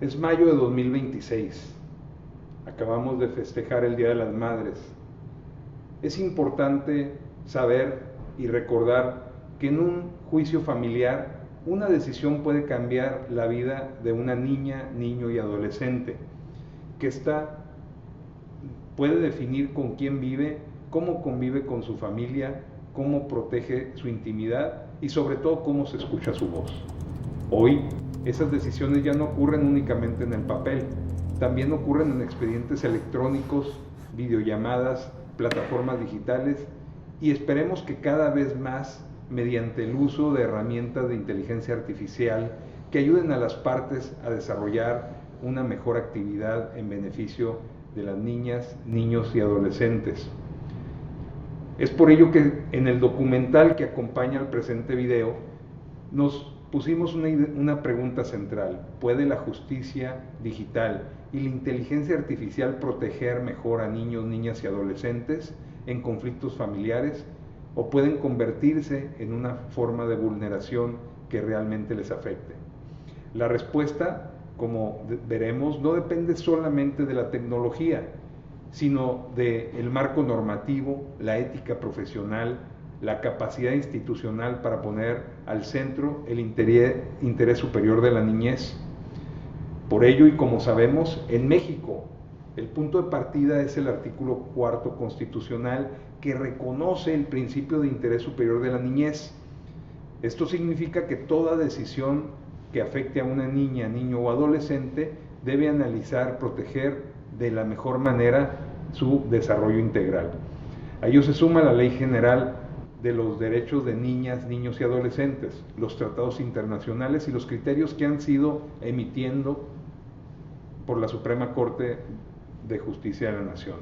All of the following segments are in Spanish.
Es mayo de 2026. Acabamos de festejar el Día de las Madres. Es importante saber y recordar que en un juicio familiar una decisión puede cambiar la vida de una niña, niño y adolescente, que puede definir con quién vive, cómo convive con su familia, cómo protege su intimidad y sobre todo cómo se escucha su voz. Hoy esas decisiones ya no ocurren únicamente en el papel, también ocurren en expedientes electrónicos, videollamadas, plataformas digitales y esperemos que cada vez más mediante el uso de herramientas de inteligencia artificial que ayuden a las partes a desarrollar una mejor actividad en beneficio de las niñas, niños y adolescentes. Es por ello que en el documental que acompaña al presente video nos pusimos una pregunta central: ¿puede la justicia digital y la inteligencia artificial proteger mejor a niños, niñas y adolescentes en conflictos familiares? ¿O pueden convertirse en una forma de vulneración que realmente les afecte? La respuesta, como veremos, no depende solamente de la tecnología, sino del marco normativo, la ética profesional, la capacidad institucional para poner al centro el interés superior de la niñez. Por ello, y como sabemos, en México el punto de partida es el artículo 4º constitucional que reconoce el principio de interés superior de la niñez. Esto significa que toda decisión que afecte a una niña, niño o adolescente debe analizar, proteger de la mejor manera su desarrollo integral. A ello se suma la Ley General de los Derechos de Niñas, Niños y Adolescentes, los tratados internacionales y los criterios que han sido emitiendo por la Suprema Corte de Justicia de la Nación.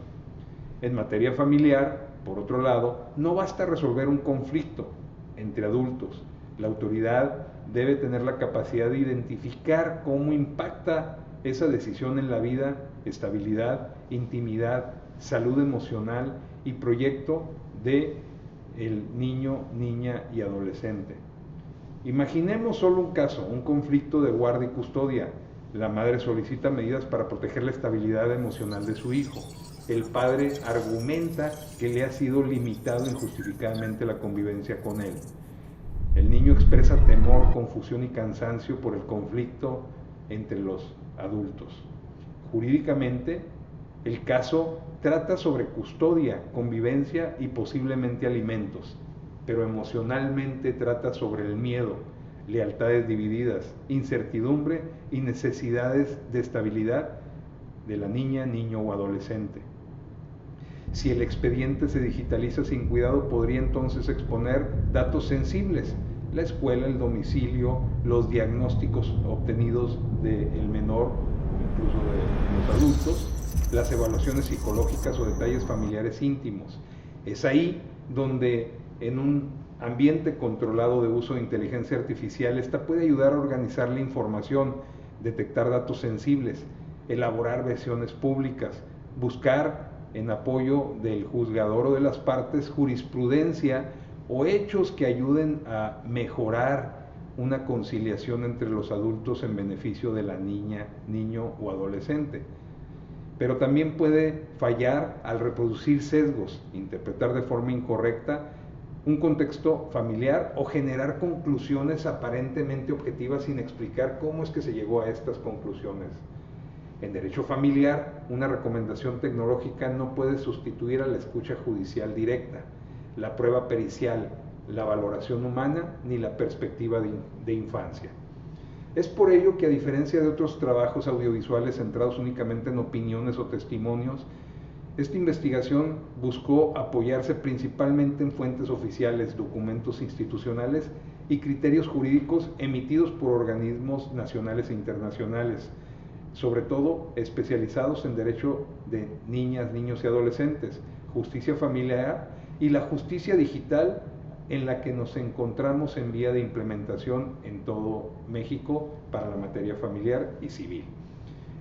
En materia familiar, por otro lado, no basta resolver un conflicto entre adultos. La autoridad debe tener la capacidad de identificar cómo impacta esa decisión en la vida, estabilidad, intimidad, salud emocional y proyecto de el niño, niña y adolescente. Imaginemos solo un caso, un conflicto de guardia y custodia. La madre solicita medidas para proteger la estabilidad emocional de su hijo. El padre argumenta que le ha sido limitado injustificadamente la convivencia con él. El niño expresa temor, confusión y cansancio por el conflicto entre los adultos. Jurídicamente, el caso trata sobre custodia, convivencia y posiblemente alimentos, pero emocionalmente trata sobre el miedo, lealtades divididas, incertidumbre y necesidades de estabilidad de la niña, niño o adolescente. Si el expediente se digitaliza sin cuidado, podría entonces exponer datos sensibles: la escuela, el domicilio, los diagnósticos obtenidos del menor, incluso de los adultos, las evaluaciones psicológicas o detalles familiares íntimos. Es ahí donde en un ambiente controlado de uso de inteligencia artificial, esta puede ayudar a organizar la información, detectar datos sensibles, elaborar versiones públicas, buscar en apoyo del juzgador o de las partes jurisprudencia o hechos que ayuden a mejorar una conciliación entre los adultos en beneficio de la niña, niño o adolescente. Pero también puede fallar al reproducir sesgos, interpretar de forma incorrecta un contexto familiar o generar conclusiones aparentemente objetivas sin explicar cómo es que se llegó a estas conclusiones. En derecho familiar, una recomendación tecnológica no puede sustituir a la escucha judicial directa, la prueba pericial, la valoración humana ni la perspectiva de infancia. Es por ello que, a diferencia de otros trabajos audiovisuales centrados únicamente en opiniones o testimonios, esta investigación buscó apoyarse principalmente en fuentes oficiales, documentos institucionales y criterios jurídicos emitidos por organismos nacionales e internacionales, sobre todo especializados en derecho de niñas, niños y adolescentes, justicia familiar y la justicia digital, en la que nos encontramos en vía de implementación en todo México para la materia familiar y civil.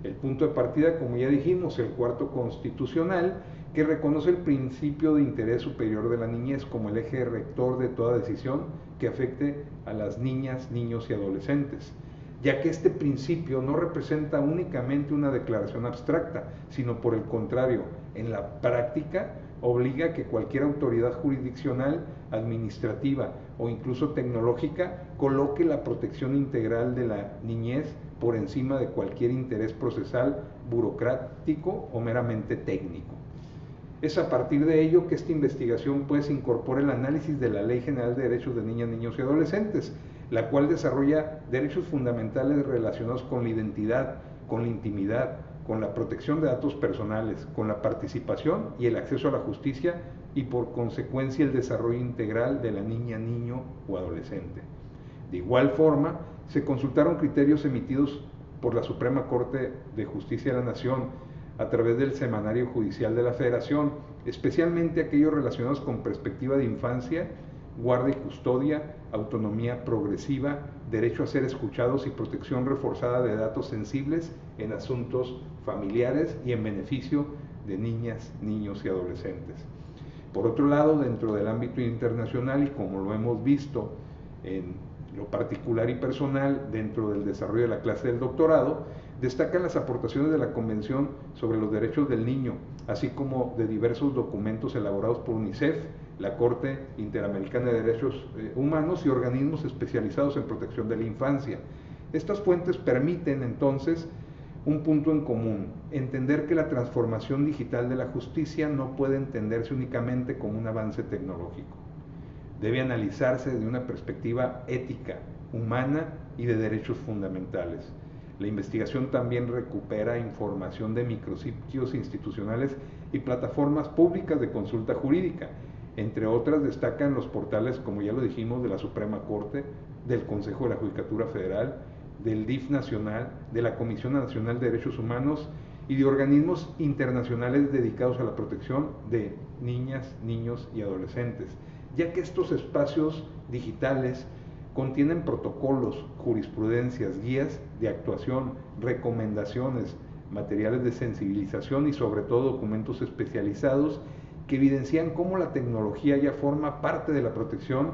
El punto de partida, como ya dijimos, el 4º constitucional, que reconoce el principio de interés superior de la niñez como el eje rector de toda decisión que afecte a las niñas, niños y adolescentes. ya que este principio no representa únicamente una declaración abstracta, sino por el contrario, en la práctica obliga a que cualquier autoridad jurisdiccional, administrativa o incluso tecnológica coloque la protección integral de la niñez por encima de cualquier interés procesal, burocrático o meramente técnico. Es a partir de ello que esta investigación pues incorpora el análisis de la Ley General de Derechos de Niñas, Niños y Adolescentes, la cual desarrolla derechos fundamentales relacionados con la identidad, con la intimidad, con la protección de datos personales, con la participación y el acceso a la justicia y por consecuencia el desarrollo integral de la niña, niño o adolescente. De igual forma, se consultaron criterios emitidos por la Suprema Corte de Justicia de la Nación a través del Semanario Judicial de la Federación, especialmente aquellos relacionados con perspectiva de infancia, guarda y custodia, autonomía progresiva, derecho a ser escuchados y protección reforzada de datos sensibles en asuntos familiares y en beneficio de niñas, niños y adolescentes. Por otro lado, dentro del ámbito internacional, y como lo hemos visto en lo particular y personal dentro del desarrollo de la clase del doctorado, destacan las aportaciones de la Convención sobre los Derechos del Niño, así como de diversos documentos elaborados por UNICEF, la Corte Interamericana de Derechos Humanos y organismos especializados en protección de la infancia. Estas fuentes permiten entonces un punto en común: entender que la transformación digital de la justicia no puede entenderse únicamente como un avance tecnológico. Debe analizarse desde una perspectiva ética, humana y de derechos fundamentales. La investigación también recupera información de micrositios institucionales y plataformas públicas de consulta jurídica. Entre otras destacan los portales, como ya lo dijimos, de la Suprema Corte, del Consejo de la Judicatura Federal, del DIF Nacional, de la Comisión Nacional de Derechos Humanos y de organismos internacionales dedicados a la protección de niñas, niños y adolescentes, ya que estos espacios digitales contienen protocolos, jurisprudencias, guías de actuación, recomendaciones, materiales de sensibilización y sobre todo documentos especializados que evidencian cómo la tecnología ya forma parte de la protección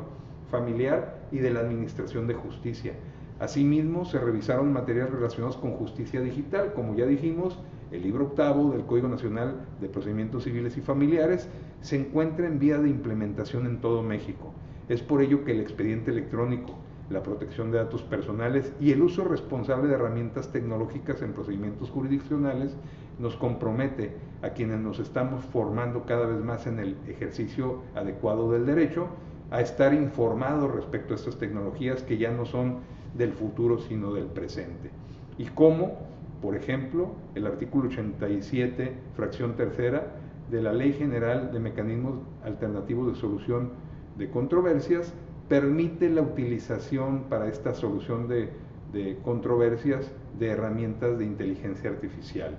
familiar y de la administración de justicia. Asimismo, se revisaron materiales relacionados con justicia digital, como ya dijimos, el libro octavo del Código Nacional de Procedimientos Civiles y Familiares se encuentra en vía de implementación en todo México. Es por ello que el expediente electrónico, la protección de datos personales y el uso responsable de herramientas tecnológicas en procedimientos jurisdiccionales nos compromete a quienes nos estamos formando cada vez más en el ejercicio adecuado del derecho a estar informados respecto a estas tecnologías que ya no son del futuro sino del presente. Y cómo, por ejemplo, el artículo 87, fracción tercera de la Ley General de Mecanismos Alternativos de Solución de Controversias permite la utilización para esta solución de controversias de herramientas de inteligencia artificial.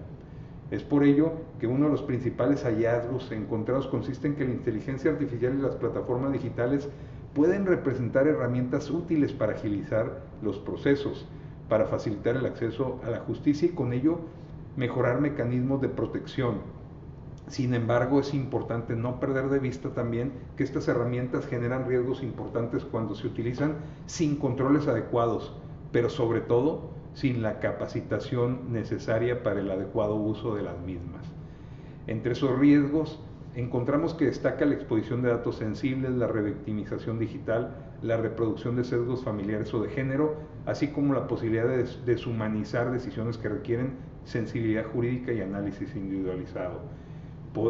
Es por ello que uno de los principales hallazgos encontrados consiste en que la inteligencia artificial y las plataformas digitales pueden representar herramientas útiles para agilizar los procesos, para facilitar el acceso a la justicia y con ello mejorar mecanismos de protección. Sin embargo, es importante no perder de vista también que estas herramientas generan riesgos importantes cuando se utilizan sin controles adecuados, pero sobre todo sin la capacitación necesaria para el adecuado uso de las mismas. Entre esos riesgos encontramos que destaca la exposición de datos sensibles, la revictimización digital, la reproducción de sesgos familiares o de género, así como la posibilidad de deshumanizar decisiones que requieren sensibilidad jurídica y análisis individualizado.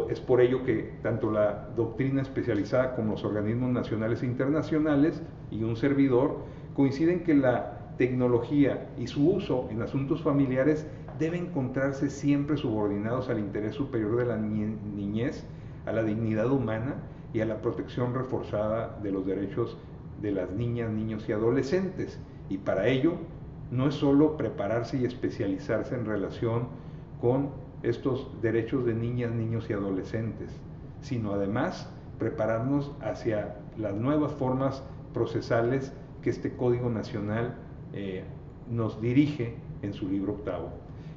Es por ello que tanto la doctrina especializada como los organismos nacionales e internacionales y un servidor coinciden que la tecnología y su uso en asuntos familiares debe encontrarse siempre subordinados al interés superior de la niñez, a la dignidad humana y a la protección reforzada de los derechos de las niñas, niños y adolescentes. Y para ello no es solo prepararse y especializarse en relación con estos derechos de niñas, niños y adolescentes, sino además prepararnos hacia las nuevas formas procesales que este Código Nacional nos dirige en su libro octavo.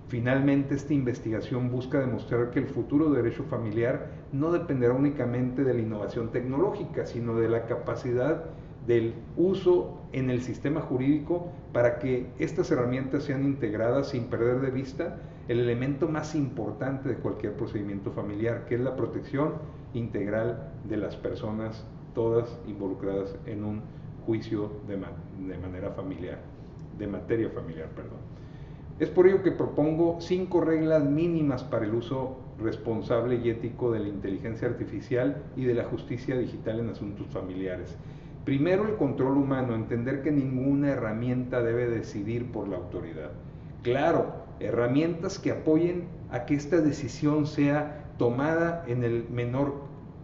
Finalmente, esta investigación busca demostrar que el futuro derecho familiar no dependerá únicamente de la innovación tecnológica, sino de la capacidad del uso en el sistema jurídico para que estas herramientas sean integradas sin perder de vista el elemento más importante de cualquier procedimiento familiar, que es la protección integral de las personas, todas involucradas en un juicio de manera familiar, de materia familiar, perdón. Es por ello que propongo 5 reglas mínimas para el uso responsable y ético de la inteligencia artificial y de la justicia digital en asuntos familiares. Primero, el control humano, entender que ninguna herramienta debe decidir por la autoridad. Claro, herramientas que apoyen a que esta decisión sea tomada en el menor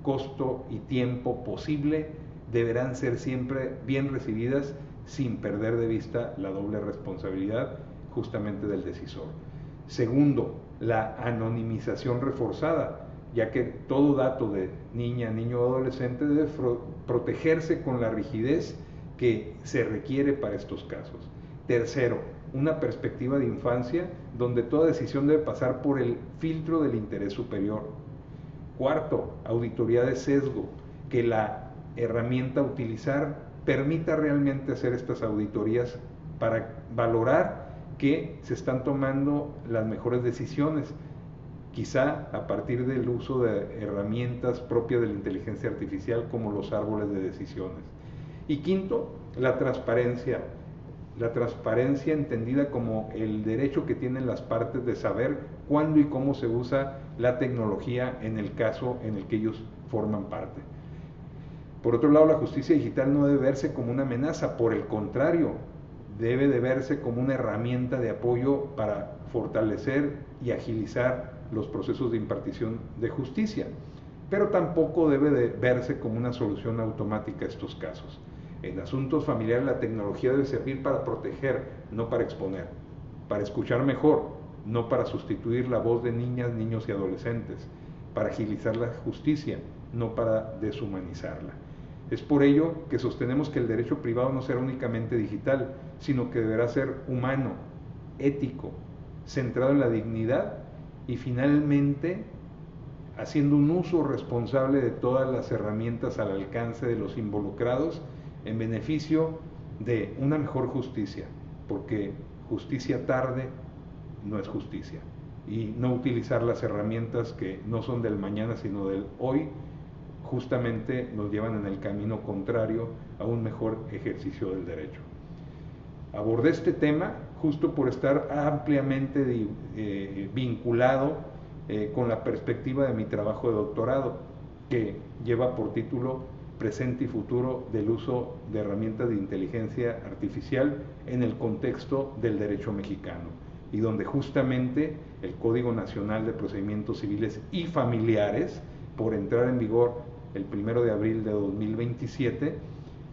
costo y tiempo posible deberán ser siempre bien recibidas sin perder de vista la doble responsabilidad justamente del decisor. Segundo, la anonimización reforzada, ya que todo dato de niña, niño o adolescente debe protegerse con la rigidez que se requiere para estos casos. Tercero, una perspectiva de infancia donde toda decisión debe pasar por el filtro del interés superior. Cuarto, auditoría de sesgo, que la herramienta a utilizar permita realmente hacer estas auditorías para valorar que se están tomando las mejores decisiones, quizá a partir del uso de herramientas propias de la inteligencia artificial como los árboles de decisiones. Y quinto, la transparencia entendida como el derecho que tienen las partes de saber cuándo y cómo se usa la tecnología en el caso en el que ellos forman parte. Por otro lado, la justicia digital no debe verse como una amenaza, por el contrario, debe de verse como una herramienta de apoyo para fortalecer y agilizar los procesos de impartición de justicia, pero tampoco debe de verse como una solución automática a estos casos. En asuntos familiares la tecnología debe servir para proteger, no para exponer, para escuchar mejor, no para sustituir la voz de niñas, niños y adolescentes, para agilizar la justicia, no para deshumanizarla. Es por ello que sostenemos que el derecho privado no será únicamente digital, sino que deberá ser humano, ético, centrado en la dignidad y finalmente haciendo un uso responsable de todas las herramientas al alcance de los involucrados en beneficio de una mejor justicia, porque justicia tarde no es justicia, y no utilizar las herramientas que no son del mañana sino del hoy justamente nos llevan en el camino contrario a un mejor ejercicio del derecho. Abordé este tema justo por estar ampliamente vinculado con la perspectiva de mi trabajo de doctorado, que lleva por título Presente y futuro del uso de herramientas de inteligencia artificial en el contexto del derecho mexicano, y donde justamente el Código Nacional de Procedimientos Civiles y Familiares, por entrar en vigor el 1 de abril de 2027,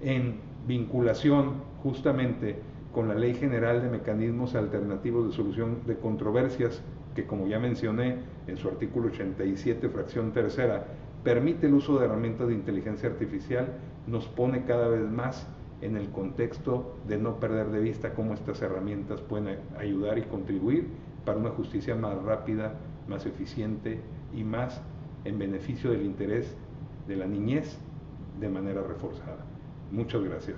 en vinculación justamente con la Ley General de Mecanismos Alternativos de Solución de Controversias, que como ya mencioné en su artículo 87, fracción tercera, permite el uso de herramientas de inteligencia artificial, nos pone cada vez más en el contexto de no perder de vista cómo estas herramientas pueden ayudar y contribuir para una justicia más rápida, más eficiente y más en beneficio del interés de la niñez de manera reforzada. Muchas gracias.